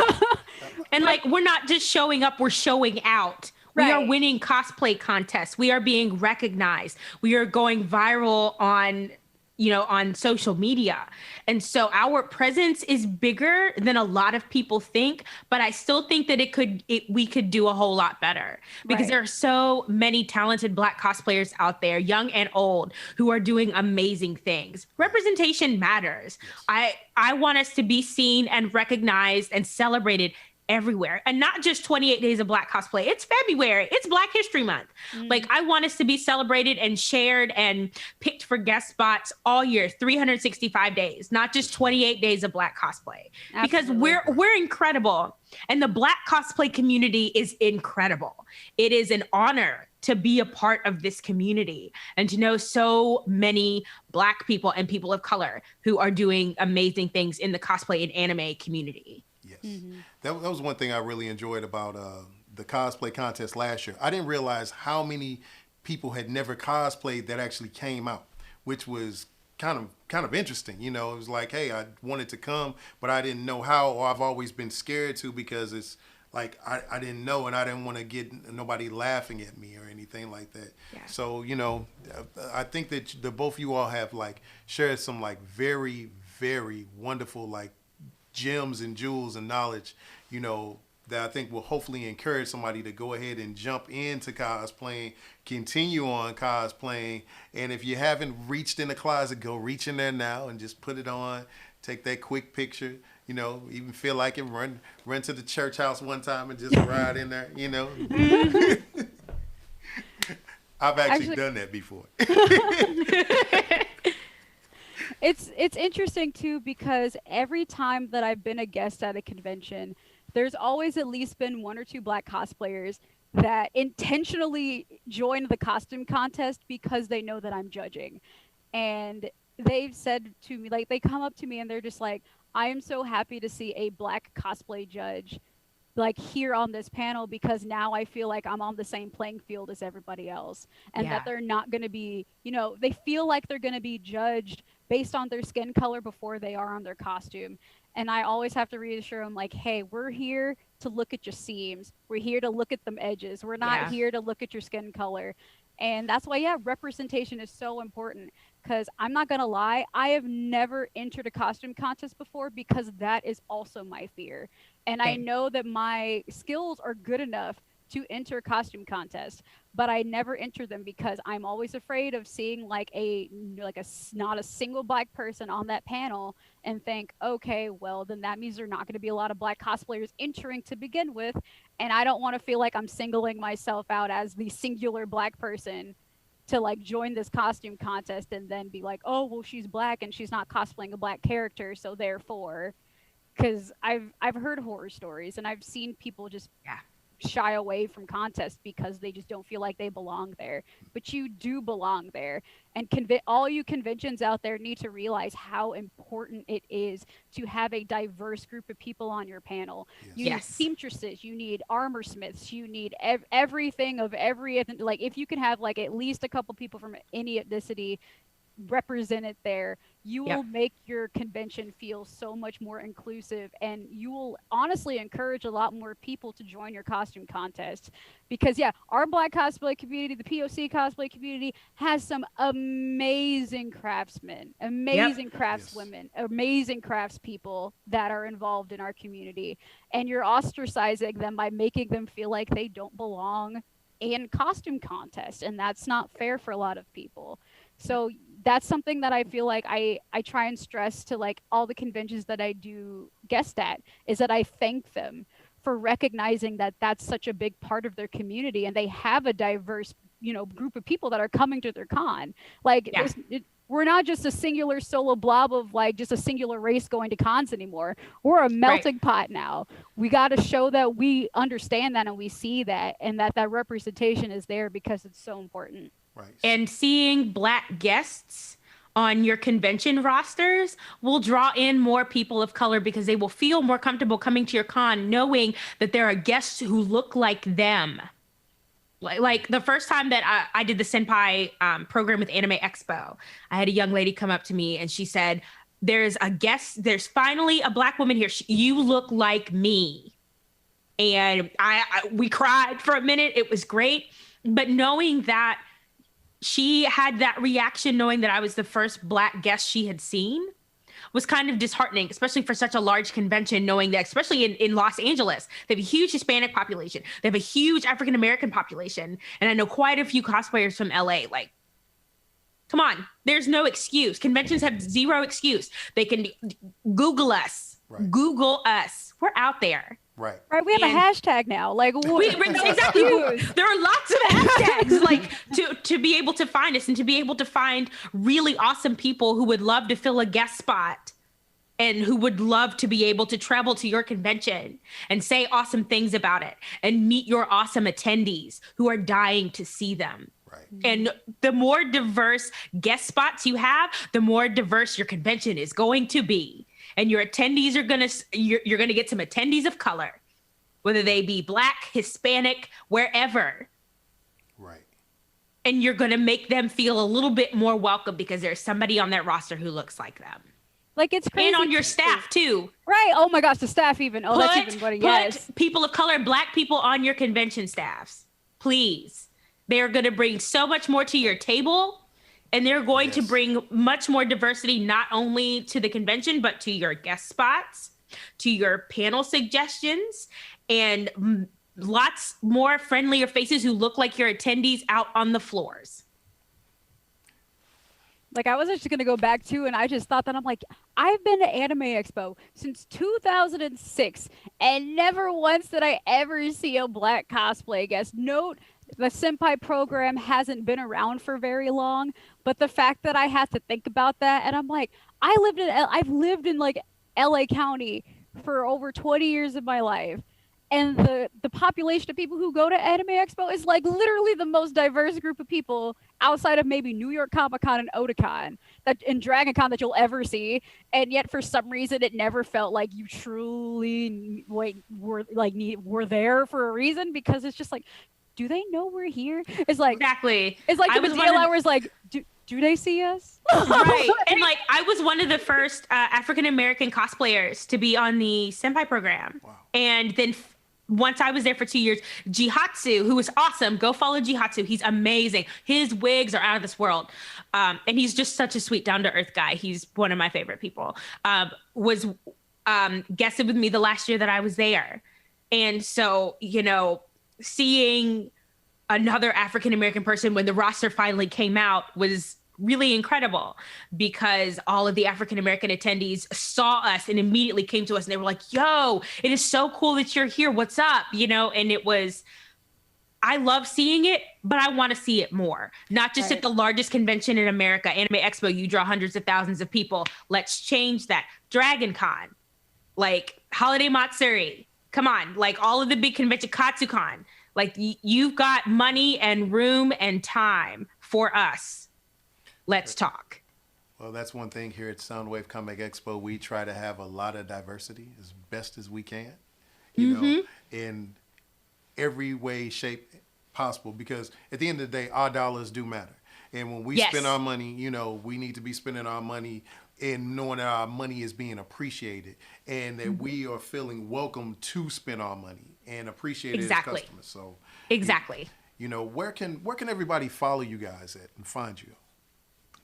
And like, we're not just showing up, we're showing out. We are Right. winning cosplay contests. We are being recognized. We are going viral on social media. And so our presence is bigger than a lot of people think, but I still think that we could do a whole lot better, because Right. there are so many talented Black cosplayers out there, young and old, who are doing amazing things. Representation matters. I want us to be seen and recognized and celebrated everywhere, and not just 28 days of Black cosplay. It's February. It's Black History Month. Like, I want us to be celebrated and shared and picked for guest spots all year, 365 days, not just 28 days of Black cosplay. Because Absolutely. we're incredible, and the Black cosplay community is incredible. It is an honor to be a part of this community and to know so many Black people and people of color who are doing amazing things in the cosplay and anime community. Yes. That was one thing I really enjoyed about the cosplay contest last year. I didn't realize how many people had never cosplayed that actually came out, which was kind of interesting. It was like, hey, I wanted to come, but I didn't know how, or I've always been scared to, because it's like I didn't know, and I didn't want to get nobody laughing at me or anything like that. Yeah. So, I think that the both of you all have like shared some like very, very wonderful like gems and jewels and knowledge, you know, that I think will hopefully encourage somebody to go ahead and jump into cosplaying, continue on cosplaying. And if you haven't reached in the closet, go reach in there now and just put it on, take that quick picture, you know, even feel like it, run to the church house one time and just ride in there, you know. I've actually done that before. It's interesting too, because every time that I've been a guest at a convention, there's always at least been one or two Black cosplayers that intentionally join the costume contest because they know that I'm judging. And they've said to me, like, they come up to me and they're just like, I am so happy to see a Black cosplay judge like here on this panel, because now I feel like I'm on the same playing field as everybody else, and that they're not going to be, you know, they feel like they're going to be judged based on their skin color before they are on their costume. And I always have to reassure them, like, hey, we're here to look at your seams. We're here to look at them edges. We're not here to look at your skin color. And that's why, representation is so important. Because I'm not going to lie, I have never entered a costume contest before because that is also my fear. And I know that my skills are good enough to enter a costume contest, but I never enter them because I'm always afraid of seeing like not a single Black person on that panel and think, okay, well, then that means there are not going to be a lot of Black cosplayers entering to begin with. And I don't want to feel like I'm singling myself out as the singular Black person to like join this costume contest and then be like, oh, well, she's Black and she's not cosplaying a Black character, so therefore, because I've heard horror stories and I've seen people just shy away from contests because they just don't feel like they belong there. But you do belong there. And all you conventions out there need to realize how important it is to have a diverse group of people on your panel. You need seamstresses, you need armor smiths, you need everything of every, like if you can have like at least a couple people from any ethnicity represented there, you will make your convention feel so much more inclusive, and you will honestly encourage a lot more people to join your costume contest. Because our Black cosplay community, the POC cosplay community, has some amazing craftsmen, amazing craftswomen, amazing craftspeople that are involved in our community, and you're ostracizing them by making them feel like they don't belong in costume contests, and that's not fair for a lot of people. So that's something that I feel like I try and stress to like all the conventions that I do guest at, is that I thank them for recognizing that that's such a big part of their community, and they have a diverse, group of people that are coming to their con. Like we're not just a singular solo blob of like just a singular race going to cons anymore. We're a melting pot now. We got to show that we understand that and we see that, and that representation is there because it's so important. Right. And seeing Black guests on your convention rosters will draw in more people of color because they will feel more comfortable coming to your con knowing that there are guests who look like them. Like the first time that I did the Senpai program with Anime Expo, I had a young lady come up to me and she said, there's there's finally a Black woman here. You look like me. And we cried for a minute. It was great. But knowing that she had that reaction, knowing that I was the first Black guest she had seen, was kind of disheartening, especially for such a large convention, knowing that, especially in Los Angeles, they have a huge Hispanic population. They have a huge African-American population. And I know quite a few cosplayers from LA. Like, come on, there's no excuse. Conventions have zero excuse. They can Google us. Right. Google us. We're out there. Right. We have a hashtag now. Like, exactly. There are lots of hashtags, like to be able to find us and to be able to find really awesome people who would love to fill a guest spot and who would love to be able to travel to your convention and say awesome things about it and meet your awesome attendees who are dying to see them. Right. And the more diverse guest spots you have, the more diverse your convention is going to be. And your attendees are you're gonna get some attendees of color, whether they be Black, Hispanic, wherever. Right. And you're gonna make them feel a little bit more welcome because there's somebody on that roster who looks like them. Like, it's crazy. And on your staff too. Right. Oh my gosh, the staff even. Oh, that's even better. Yes. Put people of color, Black people on your convention staffs, please. They're gonna bring so much more to your table. And they're going to bring much more diversity, not only to the convention, but to your guest spots. to your panel suggestions, and lots more friendlier faces who look like your attendees out on the floors. Like, I was actually going to go back to, and I just thought that, I'm like, I've been to Anime Expo since 2006, and never once did I ever see a Black cosplay guest. Note, the Senpai program hasn't been around for very long, but the fact that I had to think about that, and I'm like, I've lived in like LA County for over 20 years of my life. And the population of people who go to Anime Expo is like literally the most diverse group of people outside of maybe New York Comic Con and Otakon and Dragon Con that you'll ever see. And yet for some reason it never felt like you truly were there for a reason, because it's just like, do they know we're here? It's like, exactly. It's like the deal hours like, do they see us? Right. And like, I was one of the first African-American cosplayers to be on the Senpai program. Wow. And then once I was there for 2 years, Jihatsu, who was awesome, go follow Jihatsu. He's amazing. His wigs are out of this world. And he's just such a sweet, down-to-earth guy. He's one of my favorite people. Was guested with me the last year that I was there. And so, you know, seeing another African-American person when the roster finally came out was really incredible, because all of the African-American attendees saw us and immediately came to us and they were like, yo, it is so cool that you're here. What's up? You know, and it was, I love seeing it, but I want to see it more. Not just at the largest convention in America, Anime Expo, you draw hundreds of thousands of people. Let's change that. Dragon Con, like Holiday Matsuri, come on, like all of the big convention, Katsucon, like you've got money and room and time for us. Let's talk. Well, that's one thing here at Soundwave Comic Expo. We try to have a lot of diversity as best as we can, you know, in every way, shape possible, because at the end of the day, our dollars do matter. And when we spend our money, you know, we need to be spending our money and knowing that our money is being appreciated and that we are feeling welcome to spend our money and appreciate it as customers. So you know, where can everybody follow you guys at and find you?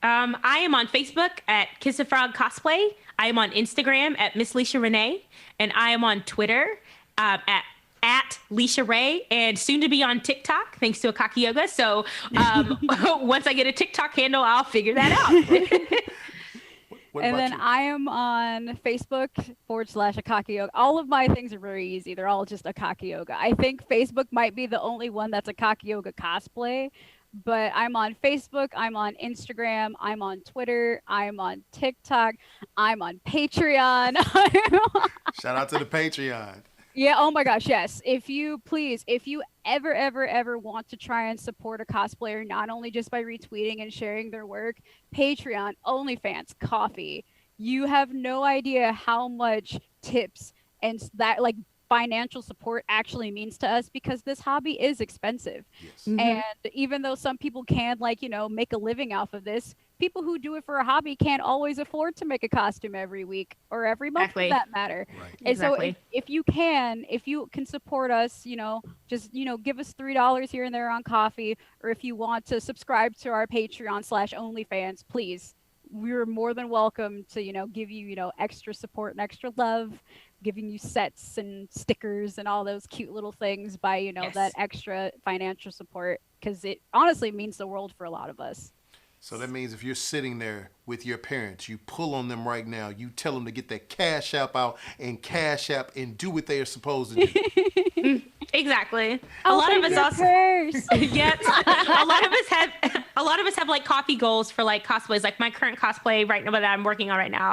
I am on Facebook at Kiss a Frog Cosplay. I am on Instagram at Miss Leisha Renee, and I am on Twitter at Leisha Ray, and soon to be on TikTok thanks to Akaki Yoga. So once I get a TikTok handle, I'll figure that out. And then I am on Facebook /Akaki Yoga. All of my things are very easy. They're all just Akaki Yoga. I think Facebook might be the only one that's Akaki Yoga cosplay. But I'm on Facebook, I'm on Instagram, I'm on Twitter, I'm on TikTok, I'm on Patreon. Shout out to the Patreon. Yeah, oh my gosh, yes. If you ever want to try and support a cosplayer, not only just by retweeting and sharing their work, Patreon, OnlyFans, Coffee, you have no idea how much tips and that, like, financial support actually means to us, because this hobby is expensive. Yes. And even though some people can, like, you know, make a living off of this, people who do it for a hobby can't always afford to make a costume every week or every month for that matter. Right. And so if you can support us, you know, just, you know, give us $3 here and there on Coffee, or if you want to subscribe to our Patreon /OnlyFans, please, we're more than welcome to, you know, give you, you know, extra support and extra love, giving you sets and stickers and all those cute little things by, you know, that extra financial support, because it honestly means the world for a lot of us. So that means if you're sitting there with your parents, you pull on them right now, you tell them to get their Cash App out and Cash App and do what they are supposed to do. Exactly. A lot of us also yes. A lot of us have like coffee goals for like cosplays. Like my current cosplay right now that I'm working on right now,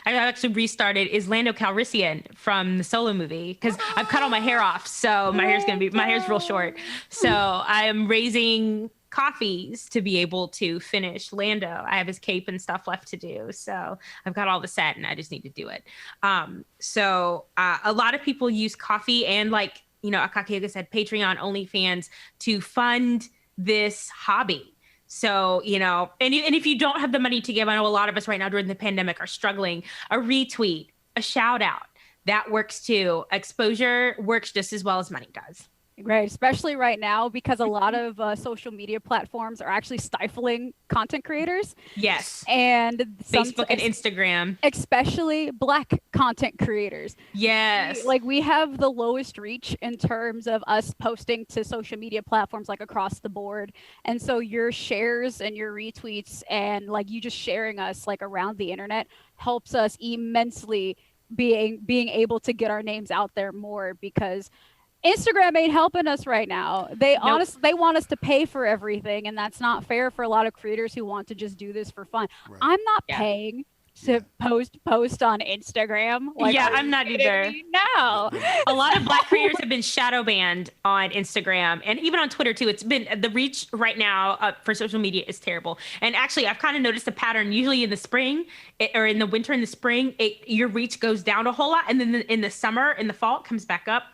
I actually restarted, is Lando Calrissian from the Solo movie, because I've cut all my hair off, so my hair's real short. So I am raising coffees to be able to finish Lando. I have his cape and stuff left to do, so I've got all the set and I just need to do it. So a lot of people use coffee and, like, you know, Akaki Yoga said, Patreon, OnlyFans to fund this hobby. So, you know, and if you don't have the money to give, I know a lot of us right now during the pandemic are struggling, a retweet, a shout out, that works too. Exposure works just as well as money does. Right, especially right now because a lot of social media platforms are actually stifling content creators, Yes. and Facebook and Instagram. especially Black content creators. Yes. We have the lowest reach in terms of us posting to social media platforms like across the board, and so your shares and your retweets and like you just sharing us like around the internet helps us immensely being able to get our names out there more because Instagram ain't helping us right now. Nope. They want us to pay for everything, and that's not fair for a lot of creators who want to just do this for fun. Right. I'm not Yeah. paying Yeah. to post on Instagram. Like, Yeah, are I'm you not kidding either. me? No. A lot of Black creators have been shadow banned on Instagram and even on Twitter too. It's been the reach right now for social media is terrible. And actually, I've kind of noticed a pattern. Usually in the spring or in the winter and the spring, your reach goes down a whole lot, and then in the summer, in the fall, it comes back up,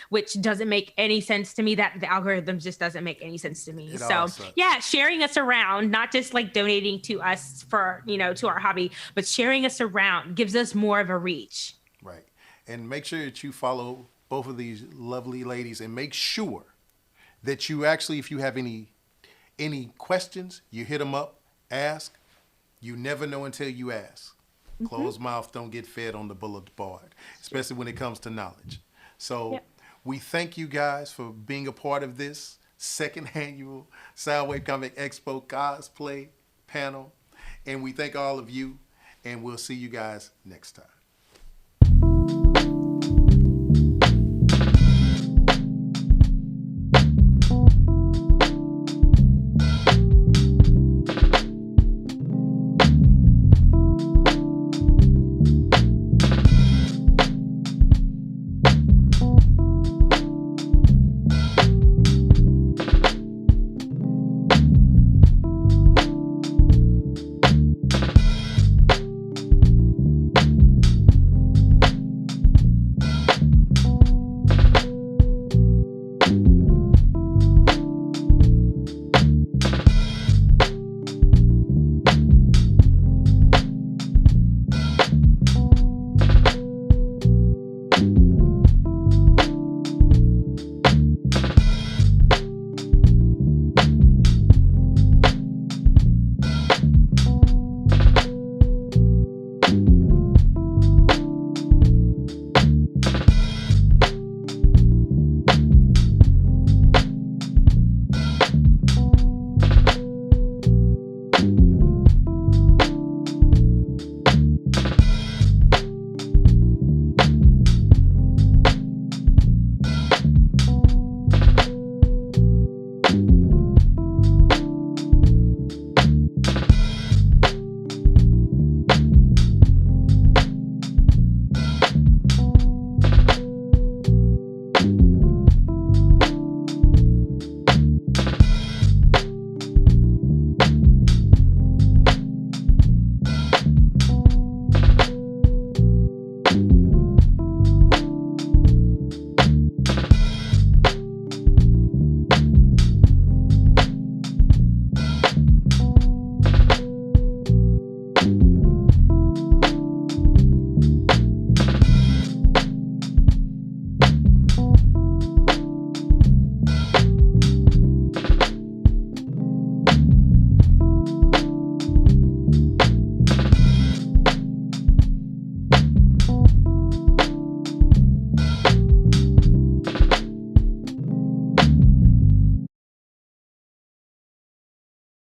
which doesn't make any sense to me. That the algorithm just doesn't make any sense to me. It So all sucks. yeah, sharing us around, not just like donating to us for to our hobby, but sharing us around gives us more of a reach. Right. And make sure that you follow both of these lovely ladies, and make sure that you actually, if you have any questions, you hit them up, ask. You never know until you ask. Closed mouth don't get fed on the boulevard, especially when it comes to knowledge. So Yep. we thank you guys for being a part of this second annual Soundwave Comic Expo cosplay panel. And we thank all of you, and we'll see you guys next time.